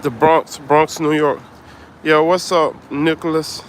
The Bronx, New York. Yo, what's up, Nicholas?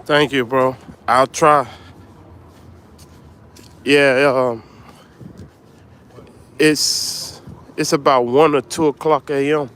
Thank you, bro. I'll try. Yeah, it's about 1 or 2 o'clock a.m.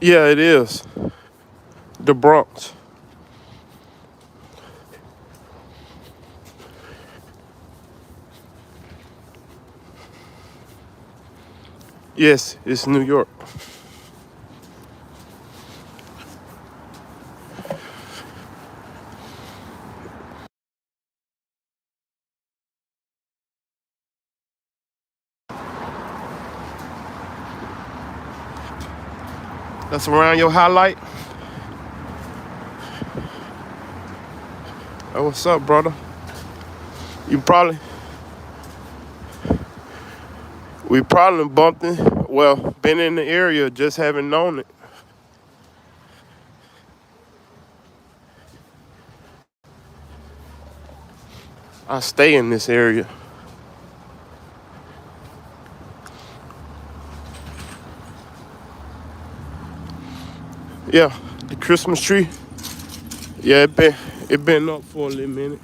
Yeah, it is. The Bronx. Yes, it's New York. That's around your highlight. Oh, what's up, brother? You probably we probably bumped in. Well, been in the area, just haven't known it. I stay in this area. Yeah, the Christmas tree. Yeah, it been up for a little minute.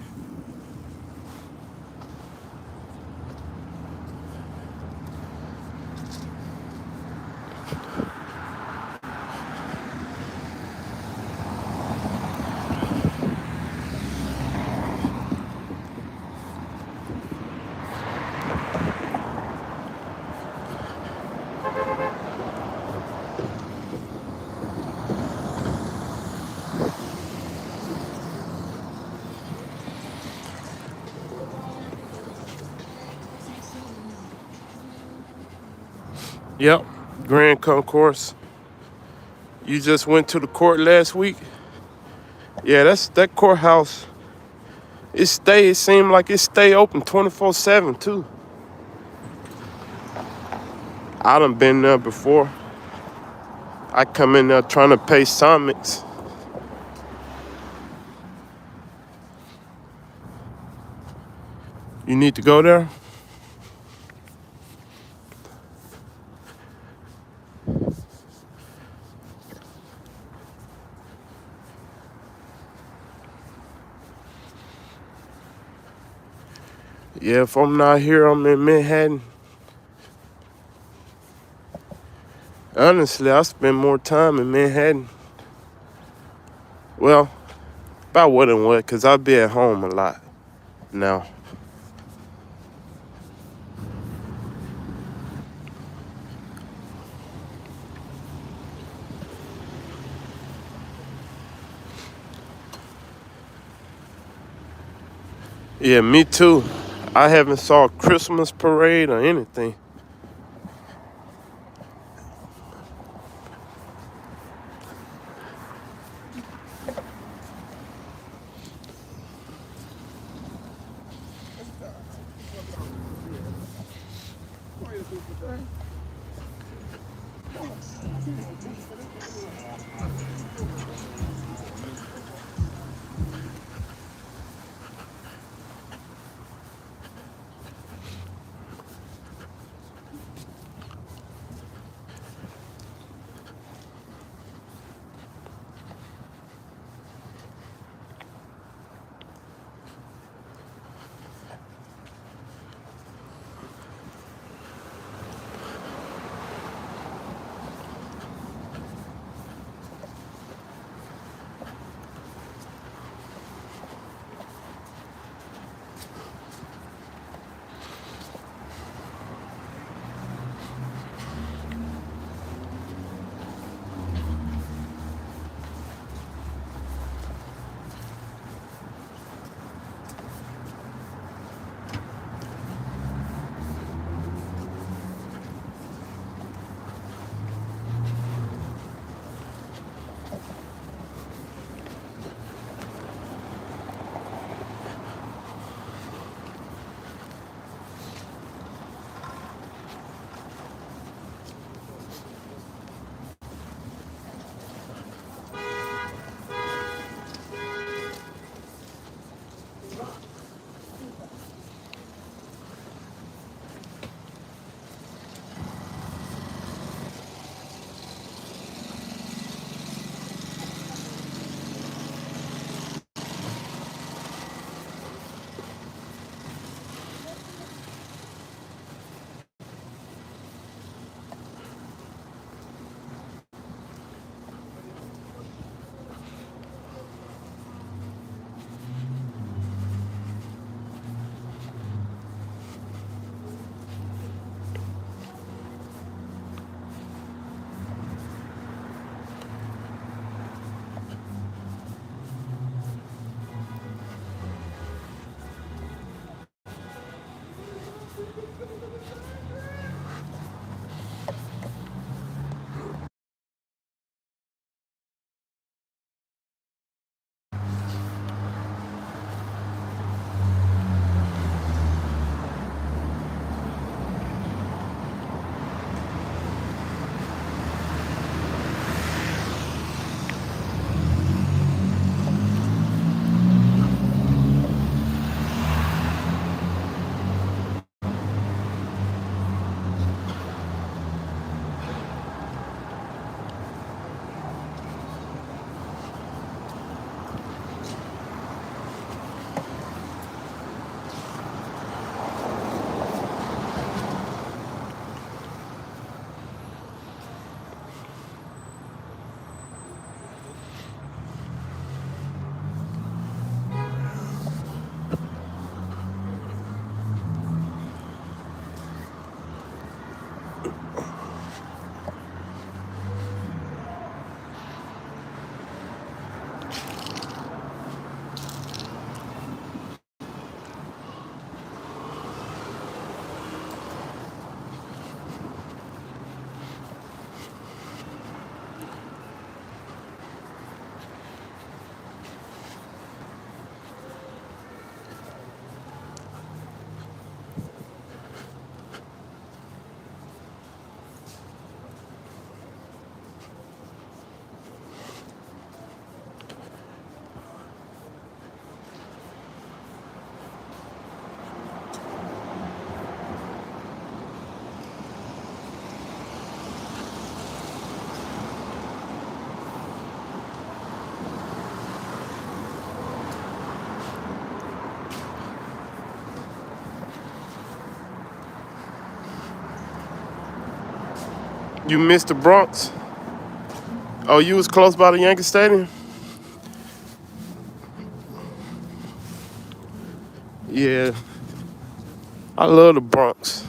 Yep, Grand Concourse. You just went to the court last week. Yeah, that courthouse. It seemed like it stay open 24/7 too. I done been there before. I come in there trying to pay summits. You need to go there? Yeah, if I'm not here, I'm in Manhattan. Honestly, I spend more time in Manhattan. Well, about what and what, because I be at home a lot now. Yeah, me too. I haven't saw a Christmas parade or anything. You missed the Bronx? Oh, you was close by the Yankee Stadium? Yeah, I love the Bronx.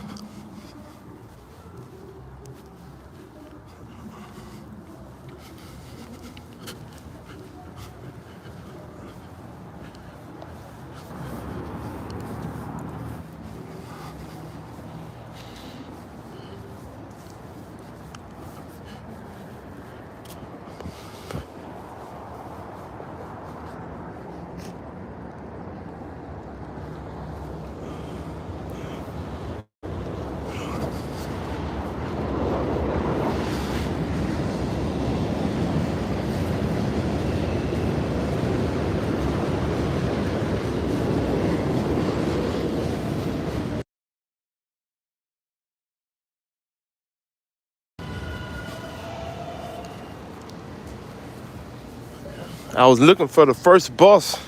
I was looking for the first bus.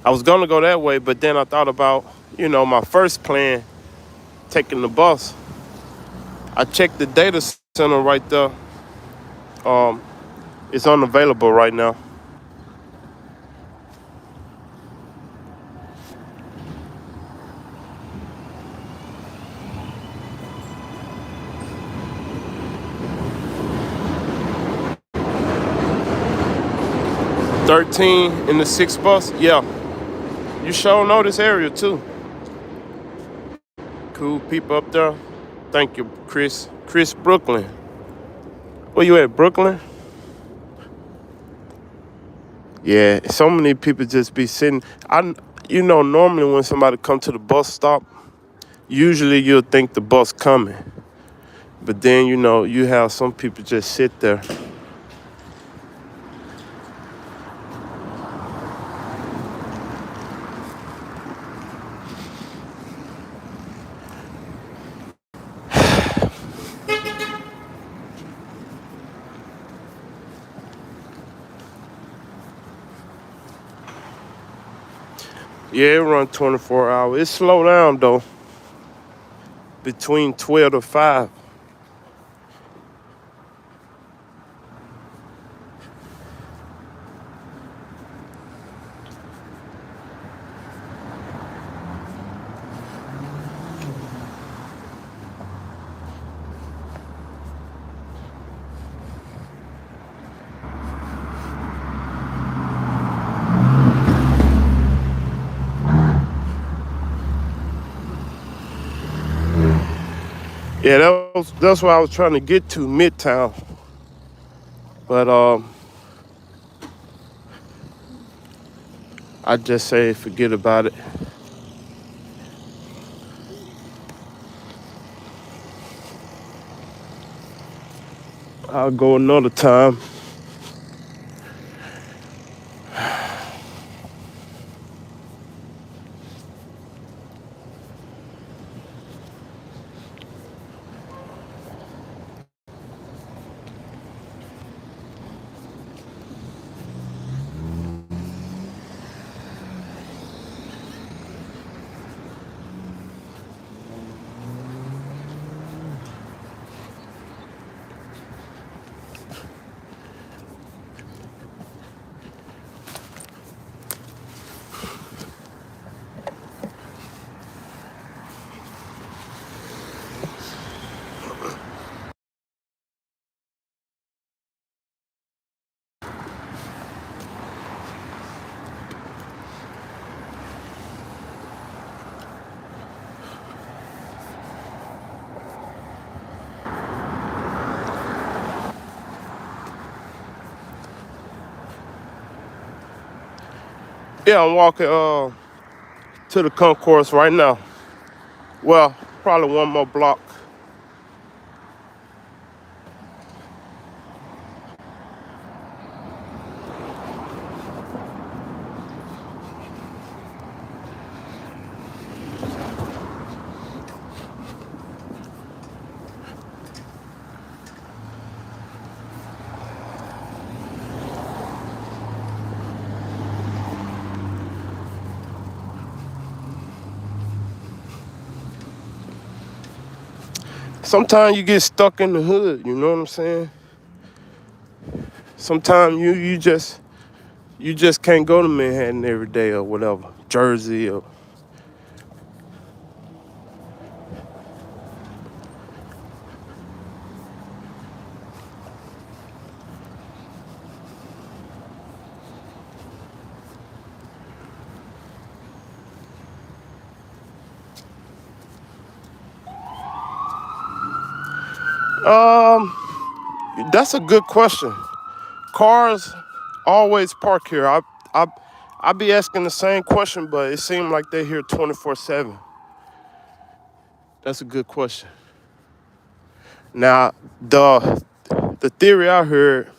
I was gonna go that way, but then I thought about, my first plan, taking the bus. I checked the data center right there. Um, it's unavailable right now. 13 in the 6 bus. Yeah, you sure know this area too. Cool people up there. Thank you, Chris. Chris Brooklyn. Where you at, Brooklyn? Yeah, so many people just be sitting. Normally when somebody come to the bus stop, usually you'll think the bus coming. But then, you have some people just sit there. Yeah, it run 24 hours. It slow down, though, between 12 to 5. Yeah, that's what I was trying to get to, Midtown. But I just say forget about it. I'll go another time. Yeah, I'm walking to the concourse right now. Well, probably one more block. Sometimes you get stuck in the hood, you know what I'm saying? Sometimes you just can't go to Manhattan every day or whatever, Jersey or um. That's a good question. Cars always park here. I be asking the same question, but it seems like they're here 24/7. That's a good question. Now, the theory I heard,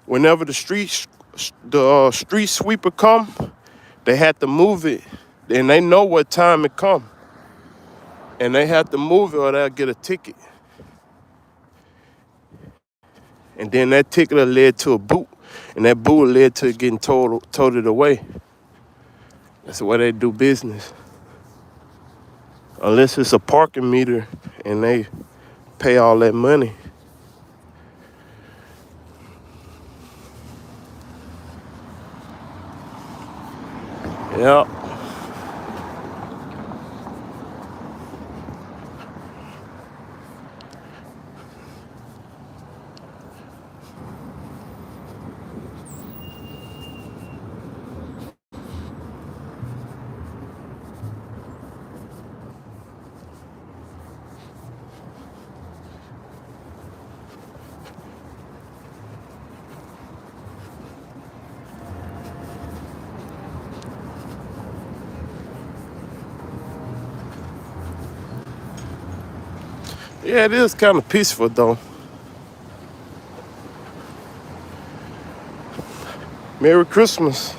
whenever the street sweeper come, they had to move it, and they know what time it come, and they have to move it or they'll get a ticket. And then that ticket led to a boot, and that boot led to it getting toted away. That's the way they do business. Unless it's a parking meter and they pay all that money. Yeah. Yeah, it is kind of peaceful though. Merry Christmas.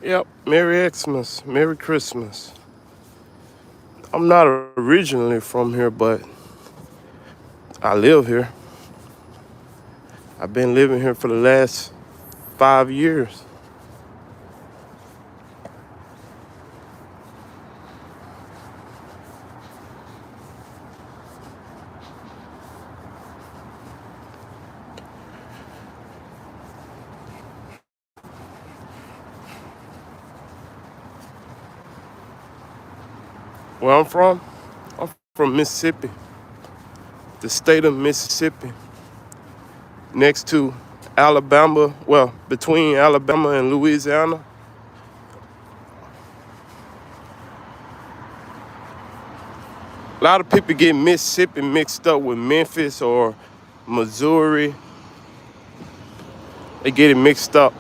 Yep, Merry Xmas, Merry Christmas. I'm not originally from here, but I live here. I've been living here for the last 5 years. Where I'm from Mississippi, the state of Mississippi, next to Alabama, well, between Alabama and Louisiana. A lot of people get Mississippi mixed up with Memphis or Missouri. They get it mixed up.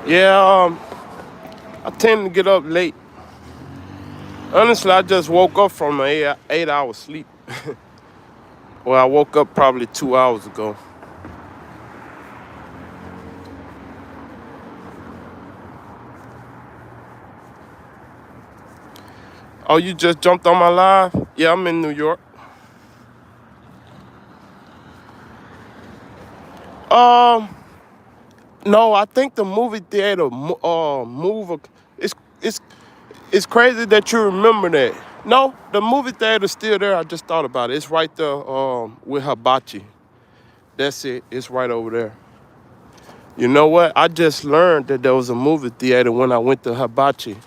Yeah, I tend to get up late. Honestly, I just woke up from an 8 hour sleep. Well, I woke up probably 2 hours ago. Oh, you just jumped on my live? Yeah, I'm in New York. Um, no, I think the movie theater move. It's it's it's crazy that you remember that. No, the movie theater's still there. I just thought about it. It's right there with Hibachi. That's it. It's right over there. You know what? I just learned that there was a movie theater when I went to Hibachi,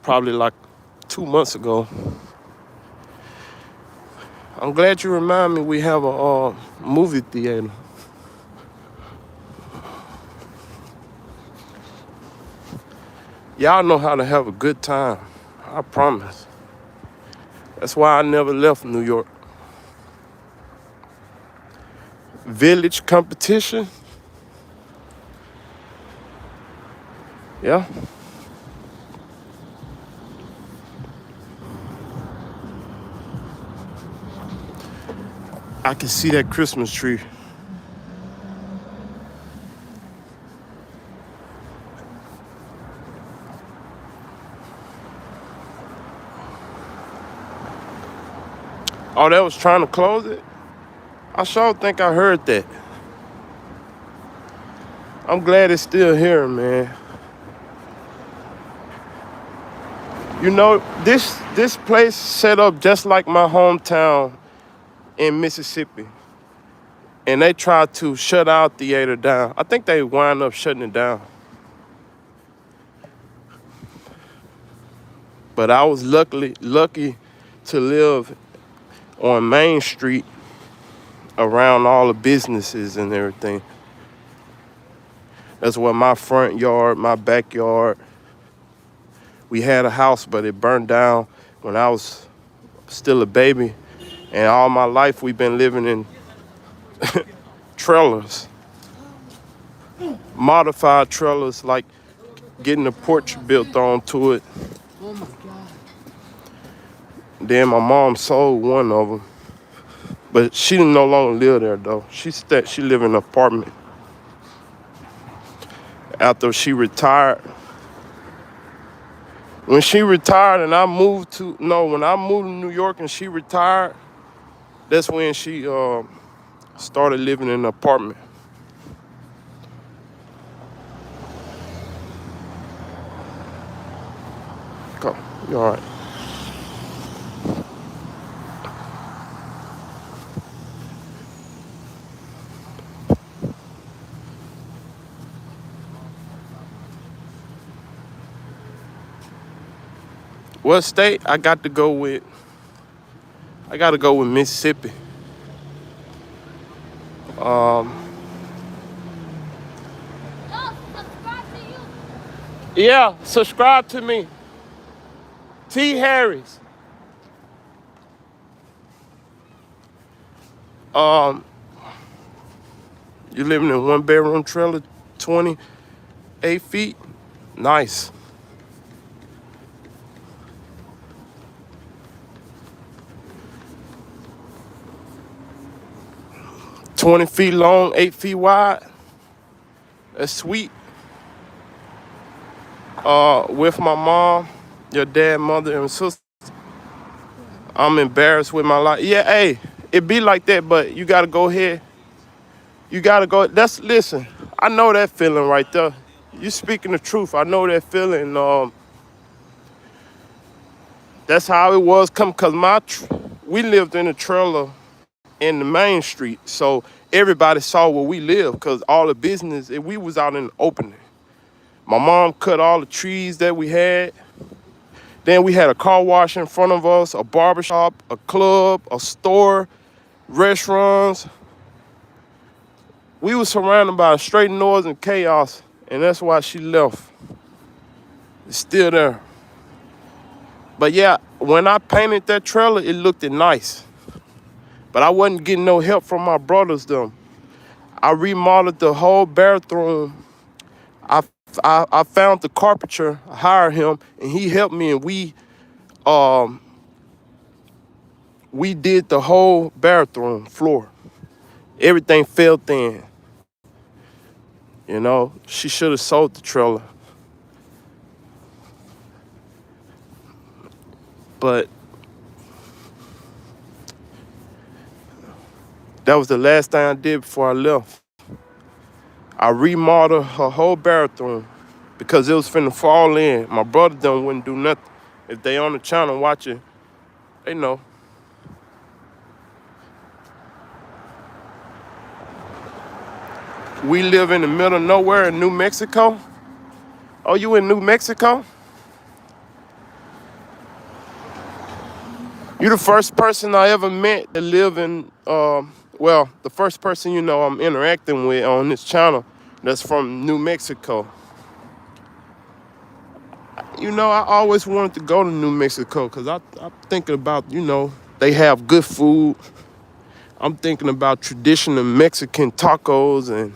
probably like 2 months ago. I'm glad you remind me we have a movie theater. Y'all know how to have a good time. I promise. That's why I never left New York. Village competition? Yeah. I can see that Christmas tree. Oh, that was trying to close it? I sure think I heard that. I'm glad it's still here, man. You know, this place set up just like my hometown in Mississippi. And they tried to shut our theater down. I think they wound up shutting it down. But I was lucky to live on Main Street around all the businesses and everything. That's where my front yard, my backyard. We had a house, but it burned down when I was still a baby. And all my life we've been living in trailers, modified trailers, like getting a porch built onto it. Oh my God. Then my mom sold one of them, but she didn't no longer live there though. She lived in an apartment after she retired. When she retired and when I moved to New York and she retired, that's when she started living in an apartment. Come, you all right? What state? I got to go with Mississippi. Yeah, subscribe to me. T. Harris. Um, you living in a 1-bedroom trailer, 28 feet? Nice. 20 feet long, 8 feet wide. That's sweet. With my mom, your dad, mother, and sister. I'm embarrassed with my life. Yeah, hey, it be like that, but you gotta go ahead. You gotta go. Listen, I know that feeling right there. You speaking the truth. I know that feeling. That's how it was cause we lived in a trailer in the main street. So everybody saw where we lived because all the business, we was out in the opening. My mom cut all the trees that we had. Then we had a car wash in front of us, a barbershop, a club, a store, restaurants. We was surrounded by straight noise and chaos, and that's why she left. It's still there. But yeah, when I painted that trailer, it looked nice. But I wasn't getting no help from my brothers, them. I remodeled the whole bathroom. I found the carpenter, I hired him, and he helped me, and we did the whole bathroom floor. Everything fell thin. You know, she should have sold the trailer. But that was the last thing I did before I left. I remodeled her whole bathroom because it was finna fall in. My brother done wouldn't do nothing. If they on the channel watching, they know. We live in the middle of nowhere in New Mexico. Oh, you in New Mexico? You the first person I ever met that live in, well, the first person I'm interacting with on this channel that's from New Mexico. I always wanted to go to New Mexico because I'm thinking about, they have good food. I'm thinking about traditional Mexican tacos and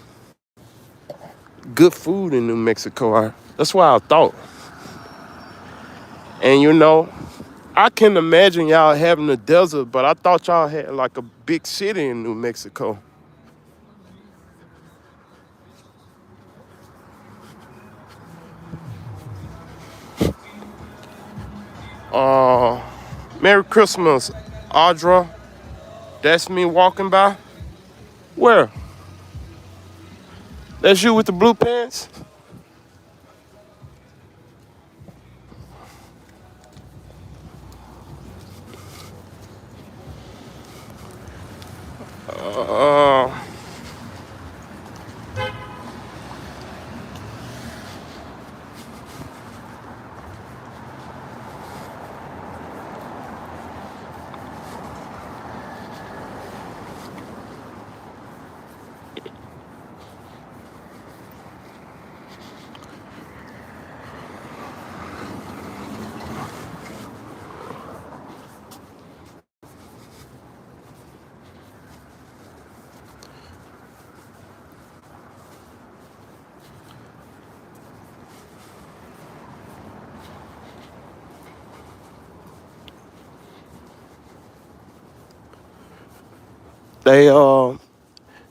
good food in New Mexico. That's why I thought. And I can imagine y'all having a desert, but I thought y'all had like a big city in New Mexico. Uh, Merry Christmas, Audra. That's me walking by. Where? That's you with the blue pants? Uh, they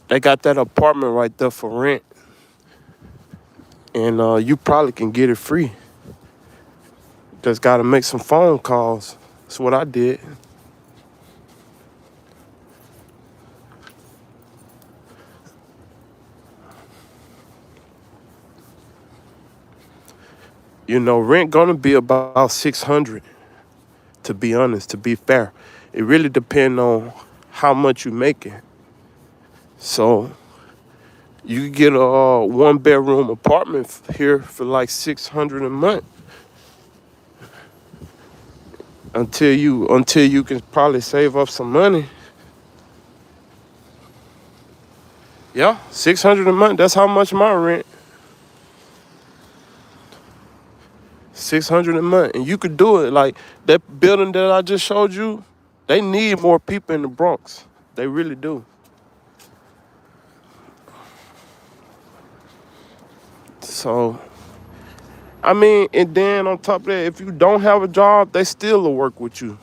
they got that apartment right there for rent, and you probably can get it free. Just gotta make some phone calls. That's what I did. Rent gonna be about 600. To be honest, to be fair, it really depends on how much you making. So you can get a one bedroom apartment here for like 600 a month until you can probably save up some money. Yeah, 600 a month. That's how much my rent. 600 a month, and you could do it. Like that building that I just showed you, they need more people in the Bronx. They really do. So, I mean, and then on top of that, if you don't have a job, they still will work with you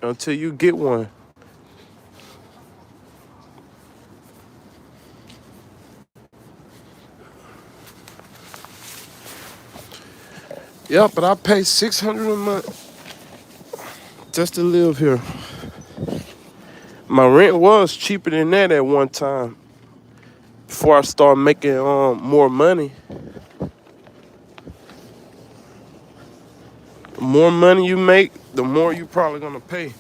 until you get one. Yeah, but I pay 600 a month just to live here. My rent was cheaper than that at one time before I started making more money. The more money you make, the more you probably gonna pay.